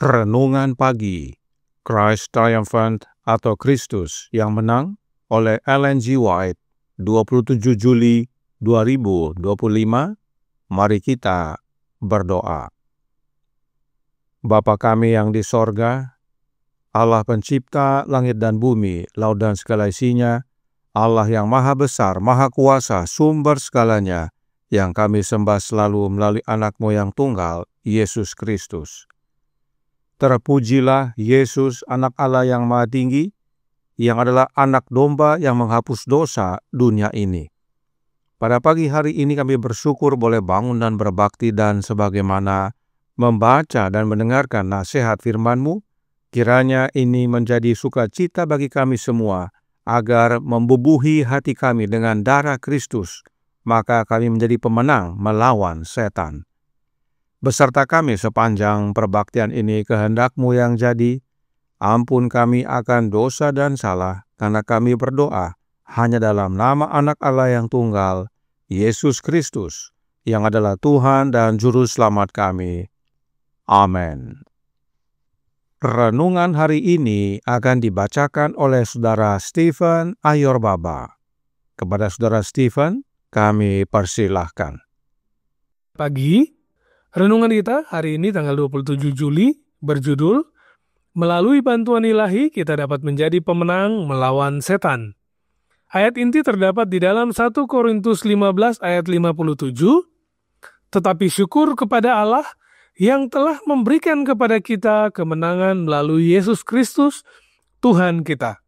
Renungan Pagi, Christ Triumphant atau Kristus yang Menang oleh Ellen G. White, 27 Juli 2025. Mari kita berdoa. Bapa kami yang di sorga, Allah pencipta langit dan bumi, laut dan segala isinya, Allah yang maha besar, maha kuasa, sumber segalanya, yang kami sembah selalu melalui anak-Mu yang tunggal, Yesus Kristus. Terpujilah Yesus, anak Allah yang maha tinggi, yang adalah anak domba yang menghapus dosa dunia ini. Pada pagi hari ini kami bersyukur boleh bangun dan berbakti, dan sebagaimana membaca dan mendengarkan nasihat firman-Mu, kiranya ini menjadi sukacita bagi kami semua, agar membubuhi hati kami dengan darah Kristus, maka kami menjadi pemenang melawan setan. Beserta kami sepanjang perbaktian ini, kehendak-Mu yang jadi. Ampun kami akan dosa dan salah, karena kami berdoa hanya dalam nama anak Allah yang tunggal, Yesus Kristus, yang adalah Tuhan dan Juru Selamat kami. Amin. Renungan hari ini akan dibacakan oleh Saudara Stephen Ayorbaba. Kepada Saudara Stephen, kami persilahkan. Pagi, renungan kita hari ini tanggal 27 Juli berjudul Melalui bantuan ilahi kita dapat menjadi pemenang melawan setan. Ayat inti terdapat di dalam 1 Korintus 15 ayat 57. Tetapi syukur kepada Allah yang telah memberikan kepada kita kemenangan melalui Yesus Kristus, Tuhan kita.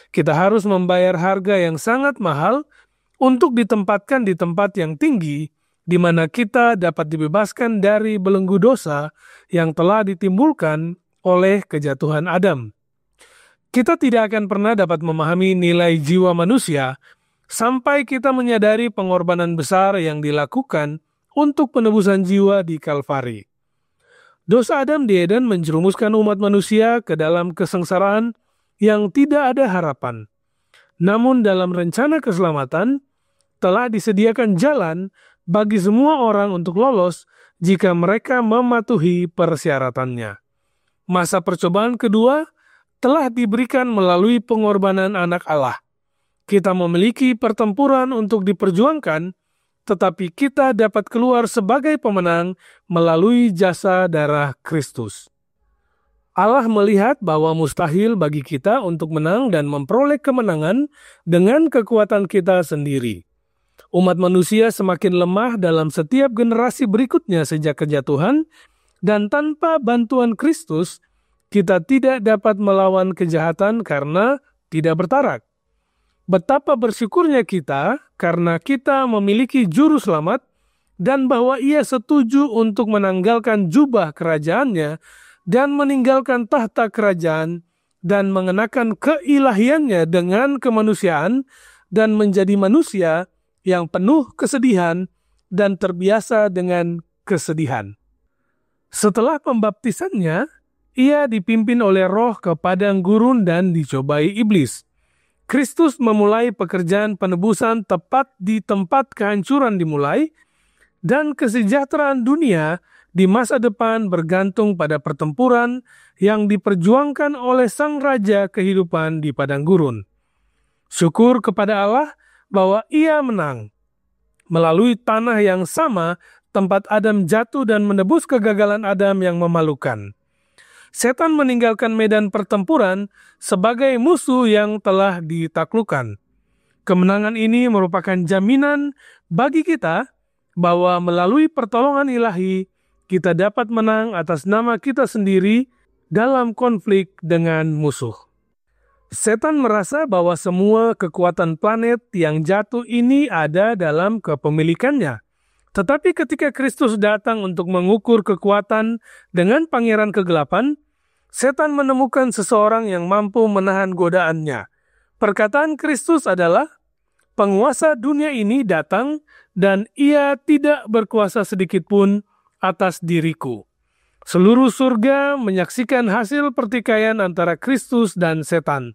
Kita harus membayar harga yang sangat mahal untuk ditempatkan di tempat yang tinggi, di mana kita dapat dibebaskan dari belenggu dosa yang telah ditimbulkan oleh kejatuhan Adam. Kita tidak akan pernah dapat memahami nilai jiwa manusia sampai kita menyadari pengorbanan besar yang dilakukan untuk penebusan jiwa di Kalvari. Dosa Adam di Eden menjerumuskan umat manusia ke dalam kesengsaraan yang tidak ada harapan. Namun dalam rencana keselamatan telah disediakan jalan bagi semua orang untuk lolos jika mereka mematuhi persyaratannya. Masa percobaan kedua telah diberikan melalui pengorbanan anak Allah. Kita memiliki pertempuran untuk diperjuangkan, tetapi kita dapat keluar sebagai pemenang melalui jasa darah Kristus. Allah melihat bahwa mustahil bagi kita untuk menang dan memperoleh kemenangan dengan kekuatan kita sendiri. Umat manusia semakin lemah dalam setiap generasi berikutnya sejak kejatuhan, dan tanpa bantuan Kristus, kita tidak dapat melawan kejahatan karena tidak bertarak. Betapa bersyukurnya kita karena kita memiliki juru selamat dan bahwa ia setuju untuk menanggalkan jubah kerajaannya dan meninggalkan tahta kerajaan dan mengenakan keilahiannya dengan kemanusiaan dan menjadi manusia yang penuh kesedihan dan terbiasa dengan kesedihan. Setelah pembaptisannya, ia dipimpin oleh Roh ke padang gurun dan dicobai iblis. Kristus memulai pekerjaan penebusan tepat di tempat kehancuran dimulai, dan kesejahteraan dunia di masa depan bergantung pada pertempuran yang diperjuangkan oleh Sang Raja kehidupan di padang gurun. Syukur kepada Allah bahwa Ia menang melalui tanah yang sama tempat Adam jatuh dan menebus kegagalan Adam yang memalukan. Setan meninggalkan medan pertempuran sebagai musuh yang telah ditaklukkan. Kemenangan ini merupakan jaminan bagi kita bahwa melalui pertolongan ilahi, kita dapat menang atas nama kita sendiri dalam konflik dengan musuh. Setan merasa bahwa semua kekuatan planet yang jatuh ini ada dalam kepemilikannya. Tetapi ketika Kristus datang untuk mengukur kekuatan dengan pangeran kegelapan, setan menemukan seseorang yang mampu menahan godaannya. Perkataan Kristus adalah, penguasa dunia ini datang dan ia tidak berkuasa sedikit pun atas diriku. Seluruh surga menyaksikan hasil pertikaian antara Kristus dan setan.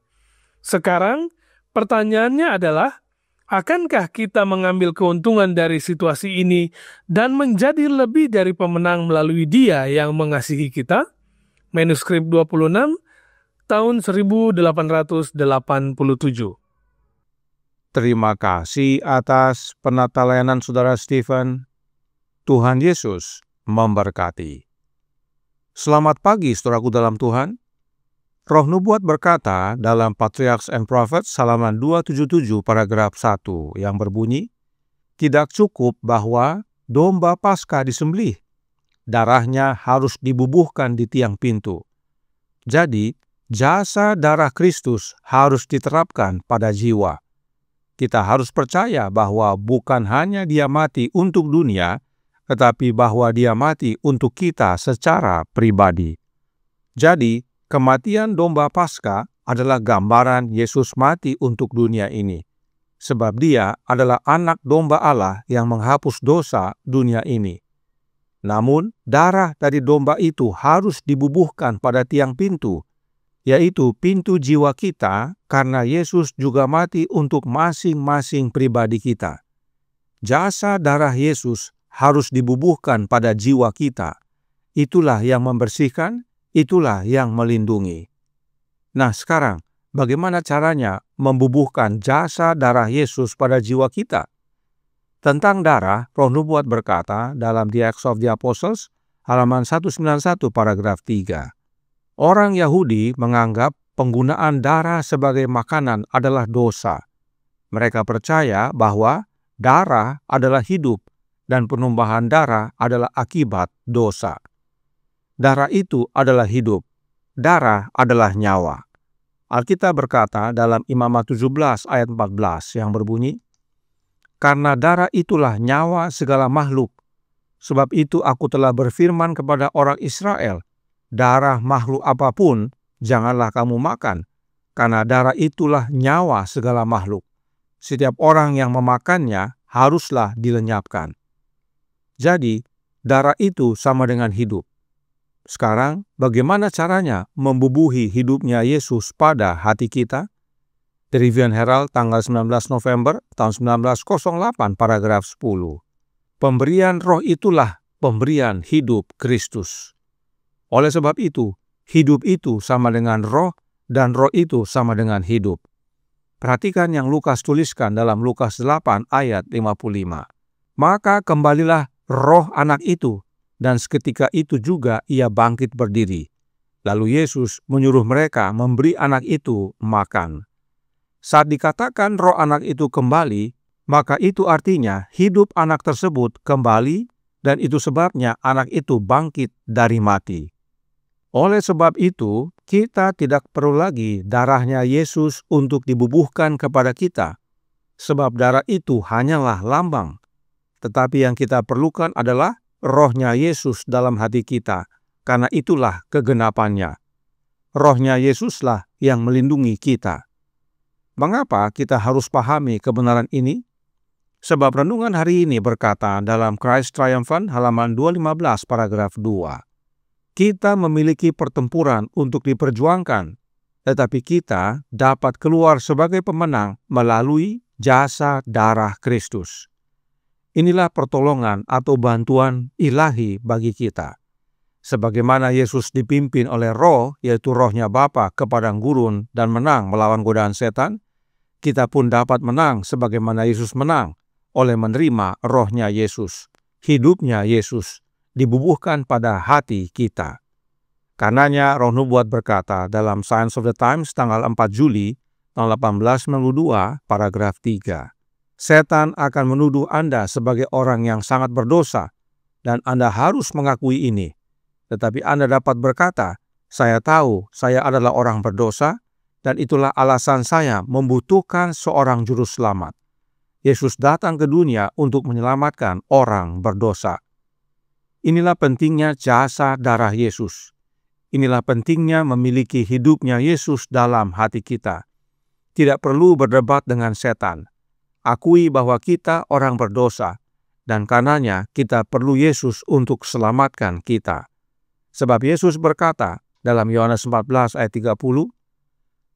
Sekarang, pertanyaannya adalah, akankah kita mengambil keuntungan dari situasi ini dan menjadi lebih dari pemenang melalui Dia yang mengasihi kita? Manuskrip 26, tahun 1887. Terima kasih atas penata layanan Saudara Stephen. Tuhan Yesus memberkati. Selamat pagi saudaraku dalam Tuhan. Roh Nubuat berkata dalam Patriarchs and Prophets halaman 277 paragraf 1 yang berbunyi, tidak cukup bahwa domba Paskah disembelih, darahnya harus dibubuhkan di tiang pintu. Jadi, jasa darah Kristus harus diterapkan pada jiwa. Kita harus percaya bahwa bukan hanya Dia mati untuk dunia, tetapi bahwa Dia mati untuk kita secara pribadi. Jadi, kematian domba Paskah adalah gambaran Yesus mati untuk dunia ini, sebab Dia adalah anak domba Allah yang menghapus dosa dunia ini. Namun, darah dari domba itu harus dibubuhkan pada tiang pintu, yaitu pintu jiwa kita, karena Yesus juga mati untuk masing-masing pribadi kita. Jasa darah Yesus harus dibubuhkan pada jiwa kita. Itulah yang membersihkan, itulah yang melindungi. Nah sekarang, bagaimana caranya membubuhkan jasa darah Yesus pada jiwa kita? Tentang darah, Roh Nubuat berkata dalam The Acts of the Apostles, halaman 191 paragraf 3. Orang Yahudi menganggap penggunaan darah sebagai makanan adalah dosa. Mereka percaya bahwa darah adalah hidup dan penumpahan darah adalah akibat dosa. Darah itu adalah hidup. Darah adalah nyawa. Alkitab berkata dalam Imamat 17 ayat 14 yang berbunyi, karena darah itulah nyawa segala makhluk. Sebab itu aku telah berfirman kepada orang Israel, darah makhluk apapun janganlah kamu makan, karena darah itulah nyawa segala makhluk. Setiap orang yang memakannya haruslah dilenyapkan. Jadi, darah itu sama dengan hidup. Sekarang, bagaimana caranya membubuhi hidupnya Yesus pada hati kita? Tribune Herald tanggal 19 November tahun 1908 paragraf 10. Pemberian roh itulah pemberian hidup Kristus. Oleh sebab itu, hidup itu sama dengan roh dan roh itu sama dengan hidup. Perhatikan yang Lukas tuliskan dalam Lukas 8 ayat 55. Maka kembalilah roh anak itu, dan seketika itu juga ia bangkit berdiri. Lalu Yesus menyuruh mereka memberi anak itu makan. Saat dikatakan roh anak itu kembali, maka itu artinya hidup anak tersebut kembali, dan itu sebabnya anak itu bangkit dari mati. Oleh sebab itu, kita tidak perlu lagi darahnya Yesus untuk dibubuhkan kepada kita, sebab darah itu hanyalah lambang. Tetapi yang kita perlukan adalah rohnya Yesus dalam hati kita, karena itulah kegenapannya. Rohnya Yesuslah yang melindungi kita. Mengapa kita harus pahami kebenaran ini? Sebab renungan hari ini berkata dalam Christ Triumphant halaman 215 paragraf 2. Kita memiliki pertempuran untuk diperjuangkan, tetapi kita dapat keluar sebagai pemenang melalui jasa darah Kristus. Inilah pertolongan atau bantuan ilahi bagi kita. Sebagaimana Yesus dipimpin oleh Roh, yaitu Rohnya Bapa ke padang gurun dan menang melawan godaan setan, kita pun dapat menang sebagaimana Yesus menang oleh menerima Rohnya Yesus. Hidupnya Yesus dibubuhkan pada hati kita. Karenanya Roh Nubuat berkata dalam Science of the Times tanggal 4 Juli tahun 1892 paragraf 3, setan akan menuduh Anda sebagai orang yang sangat berdosa dan Anda harus mengakui ini. Tetapi Anda dapat berkata, saya tahu saya adalah orang berdosa dan itulah alasan saya membutuhkan seorang juru selamat. Yesus datang ke dunia untuk menyelamatkan orang berdosa. Inilah pentingnya jasa darah Yesus. Inilah pentingnya memiliki hidupnya Yesus dalam hati kita. Tidak perlu berdebat dengan setan. Akui bahwa kita orang berdosa, dan karenanya kita perlu Yesus untuk selamatkan kita. Sebab Yesus berkata dalam Yohanes 14 ayat 30,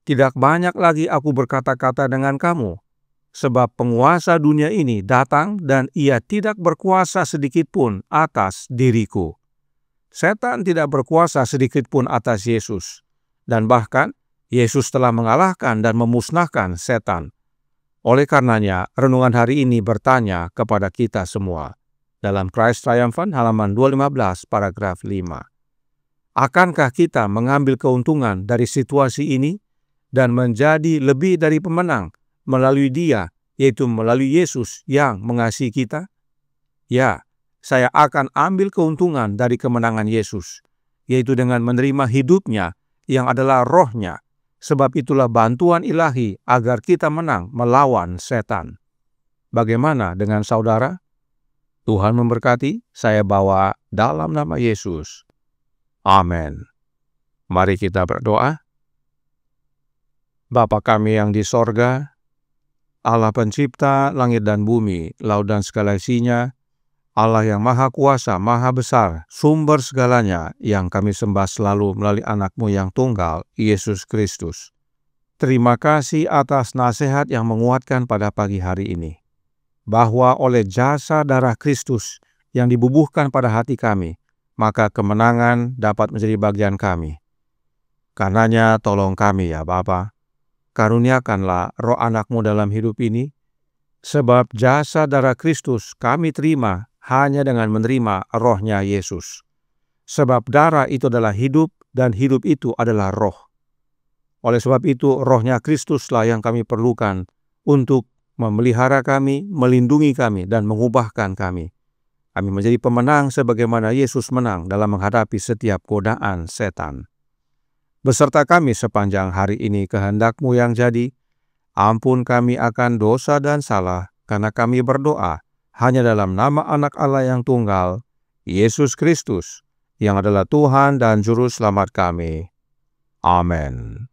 "Tidak banyak lagi aku berkata-kata dengan kamu, sebab penguasa dunia ini datang dan ia tidak berkuasa sedikit pun atas diriku." Setan tidak berkuasa sedikit pun atas Yesus, dan bahkan Yesus telah mengalahkan dan memusnahkan setan. Oleh karenanya, renungan hari ini bertanya kepada kita semua. Dalam Christ Triumphant halaman 215 paragraf 5. Akankah kita mengambil keuntungan dari situasi ini dan menjadi lebih dari pemenang melalui Dia, yaitu melalui Yesus yang mengasihi kita? Ya, saya akan ambil keuntungan dari kemenangan Yesus, yaitu dengan menerima hidupnya yang adalah Rohnya, sebab itulah bantuan ilahi agar kita menang melawan setan. Bagaimana dengan saudara? Tuhan memberkati, saya bawa dalam nama Yesus. Amin. Mari kita berdoa. Bapa kami yang di sorga, Allah pencipta langit dan bumi, laut dan segala isinya, Allah yang maha kuasa, maha besar, sumber segalanya yang kami sembah selalu melalui anak-Mu yang tunggal, Yesus Kristus. Terima kasih atas nasihat yang menguatkan pada pagi hari ini, bahwa oleh jasa darah Kristus yang dibubuhkan pada hati kami, maka kemenangan dapat menjadi bagian kami. Karenanya tolong kami ya Bapa, karuniakanlah roh anak-Mu dalam hidup ini, sebab jasa darah Kristus kami terima hanya dengan menerima Rohnya Yesus. Sebab darah itu adalah hidup dan hidup itu adalah roh. Oleh sebab itu Rohnya Kristuslah yang kami perlukan untuk memelihara kami, melindungi kami, dan mengubahkan kami. Kami menjadi pemenang sebagaimana Yesus menang dalam menghadapi setiap godaan setan. Beserta kami sepanjang hari ini kehendak-Mu yang jadi, ampun kami akan dosa dan salah, karena kami berdoa hanya dalam nama Anak Allah yang tunggal, Yesus Kristus, yang adalah Tuhan dan Juru Selamat kami. Amin.